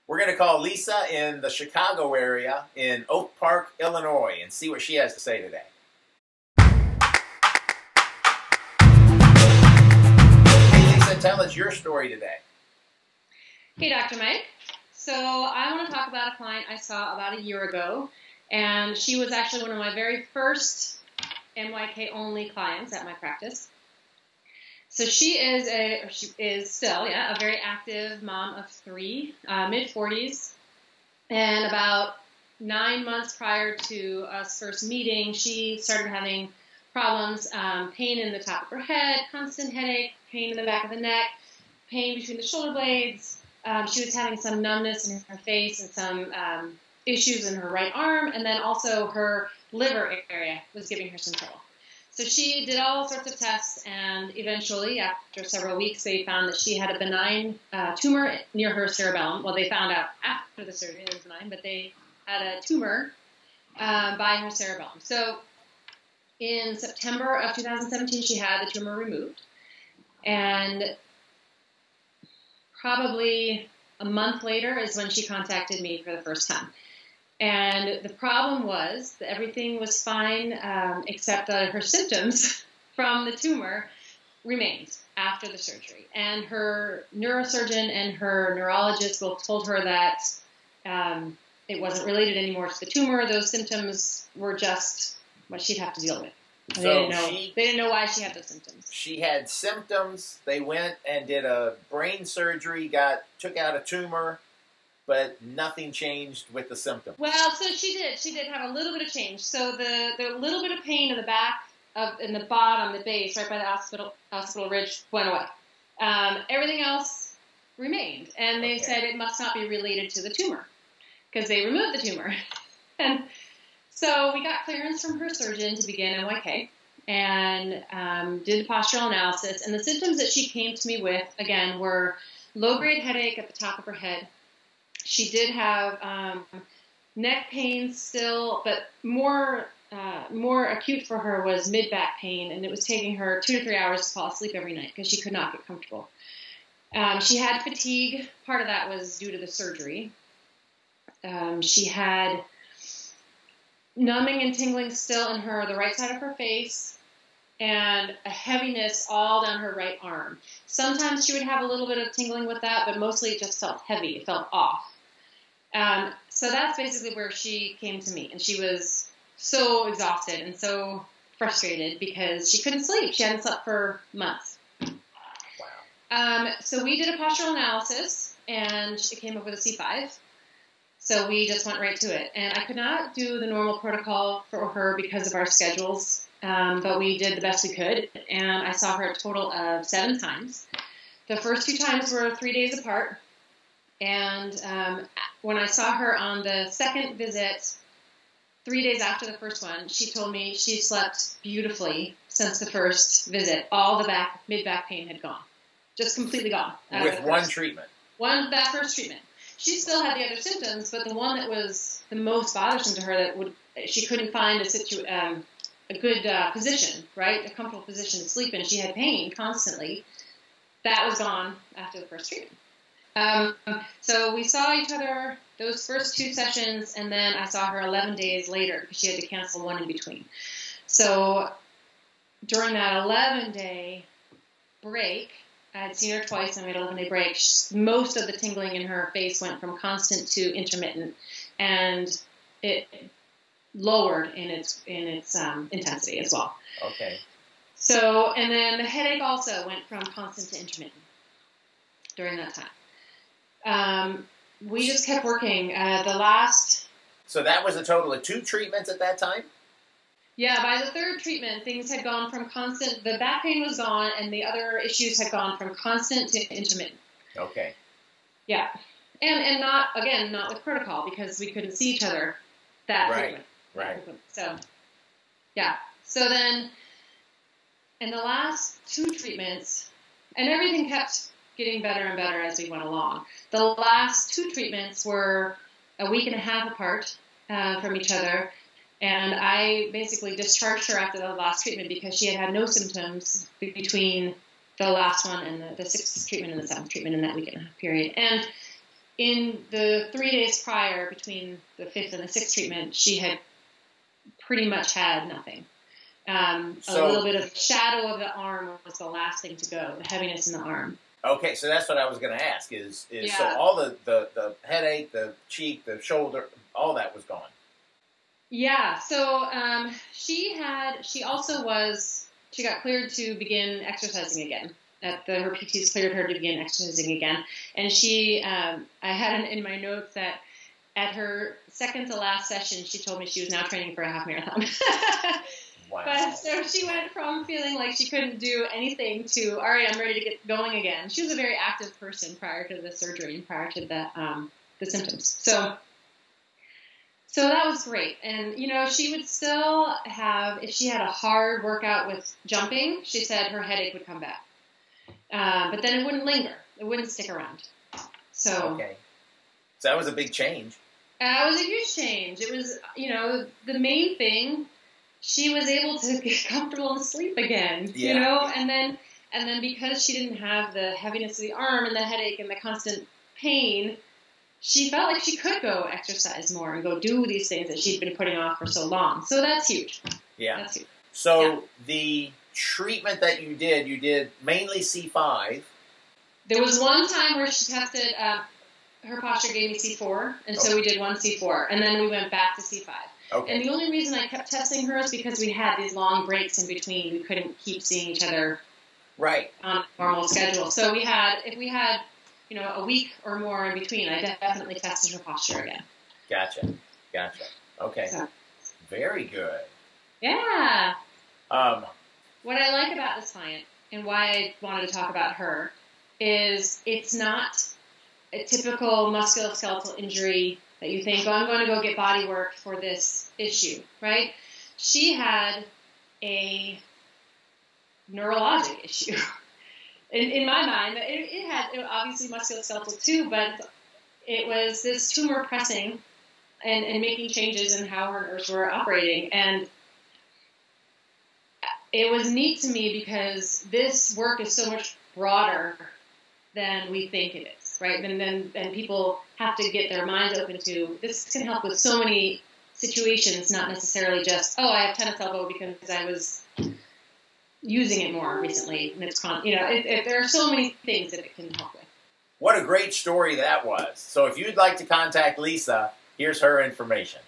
We're going to call Lisa in the Chicago area in Oak Park, Illinois, and see what she has to say today. Hey, Lisa, tell us your story today. Hey, Dr. Mike. So I want to talk about a client I saw about a year ago, and she was actually one of my very first NYK-only clients at my practice. So she is still a very active mom of three, mid-40s, and about 9 months prior to us first meeting, she started having problems, pain in the top of her head, constant headache, pain in the back of the neck, pain between the shoulder blades. She was having some numbness in her face and some issues in her right arm, and then also her liver area was giving her some trouble. So she did all sorts of tests, and eventually, after several weeks, they found that she had a benign tumor near her cerebellum. Well, they found out after the surgery it was benign, but they had a tumor by her cerebellum. So in September of 2017, she had the tumor removed, and probably a month later is when she contacted me for the first time. And the problem was that everything was fine except that her symptoms from the tumor remained after the surgery. And her neurosurgeon and her neurologist both told her that it wasn't related anymore to the tumor. Those symptoms were just what she'd have to deal with. So they didn't know why she had those symptoms. She had symptoms. They went and did a brain surgery, took out a tumor, but nothing changed with the symptoms. Well, so she did have a little bit of change. So the little bit of pain in the back, in the bottom, the base, right by the occipital ridge, went away. Everything else remained, and they said it must not be related to the tumor because they removed the tumor. And so we got clearance from her surgeon to begin NYK and did a postural analysis. And the symptoms that she came to me with, again, were low-grade headache at the top of her head. She did have neck pain still, but more acute for her was mid-back pain, and it was taking her 2 to 3 hours to fall asleep every night because she could not get comfortable. She had fatigue. Part of that was due to the surgery. She had numbing and tingling still in the right side of her face, and a heaviness all down her right arm. Sometimes she would have a little bit of tingling with that, but mostly it just felt heavy. It felt off. So that's basically where she came to me, and she was so exhausted and so frustrated because she couldn't sleep. She hadn't slept for months. Wow. So we did a postural analysis, and it came up with a C5. So we just went right to it. And I could not do the normal protocol for her because of our schedules, but we did the best we could, and I saw her a total of 7 times. The first 2 times were 3 days apart, and when I saw her on the second visit, 3 days after the first one, she told me she slept beautifully since the first visit. All the mid-back pain had gone, just completely gone. With one treatment? That first treatment. She still had the other symptoms, but the one that was the most bothersome to her, she couldn't find a good position, right, a comfortable position to sleep in. She had pain constantly. That was gone after the first treatment. So we saw each other those first 2 sessions, and then I saw her 11 days later because she had to cancel one in between. So during that 11-day break, I had seen her twice, and we had an 11-day break. Most of the tingling in her face went from constant to intermittent, and it lowered in its intensity as well. Okay. So, and then the headache also went from constant to intermittent during that time. We just kept working. So that was a total of 2 treatments at that time? Yeah, by the 3rd treatment, things had gone from constant, the back pain was gone, and the other issues had gone from constant to intermittent. Okay. Yeah. And not with protocol, because we couldn't see each other that frequent. Right. So, yeah. So then, in the last 2 treatments, and everything kept getting better and better as we went along. The last 2 treatments were a week and a half apart from each other, and I basically discharged her after the last treatment because she had no symptoms between the last one and the 6th treatment and the 7th treatment in that week and a half period. And in the 3 days prior, between the 5th and the 6th treatment, she had pretty much had nothing. A little bit of shadow of the arm was the last thing to go, the heaviness in the arm. Okay, so that's what I was going to ask so all the headache, the cheek, the shoulder, all that was gone. Yeah, so she got cleared to begin exercising again. Her PTs cleared her to begin exercising again. And I had in my notes that at her second to last session, she told me she was now training for a half marathon. Wow. But so she went from feeling like she couldn't do anything to, all right, I'm ready to get going again. She was a very active person prior to the surgery and prior to the symptoms. So that was great. And, she would still have, if she had a hard workout with jumping, she said her headache would come back. But then it wouldn't linger. It wouldn't stick around. Okay. So that was a big change. It was a huge change. It was, the main thing, she was able to get comfortable and sleep again, and then because she didn't have the heaviness of the arm and the headache and the constant pain, she felt like she could go exercise more and go do these things that she'd been putting off for so long. So that's huge. Yeah. That's huge. So the treatment that you did mainly C5. There was one time where she tested, her posture gave me C4, and so we did one C4, and then we went back to C5. Okay. And the only reason I kept testing her is because we had these long breaks in between. We couldn't keep seeing each other on a normal schedule. So if we had a week or more in between, I definitely tested her posture again. Gotcha. Okay. So. Very good. Yeah. What I like about this client and why I wanted to talk about her is it's not a typical musculoskeletal injury that you think, I'm going to go get body work for this issue, right? She had a neurologic issue. In my mind, it had obviously musculoskeletal too, but it was this tumor pressing and making changes in how her nerves were operating. And it was neat to me because this work is so much broader than we think it is, right? And then people have to get their minds open to, this can help with so many situations, not necessarily just, I have tennis elbow because I was using it more recently. And it's, there are so many things that it can help with. What a great story that was. So if you'd like to contact Lisa, here's her information.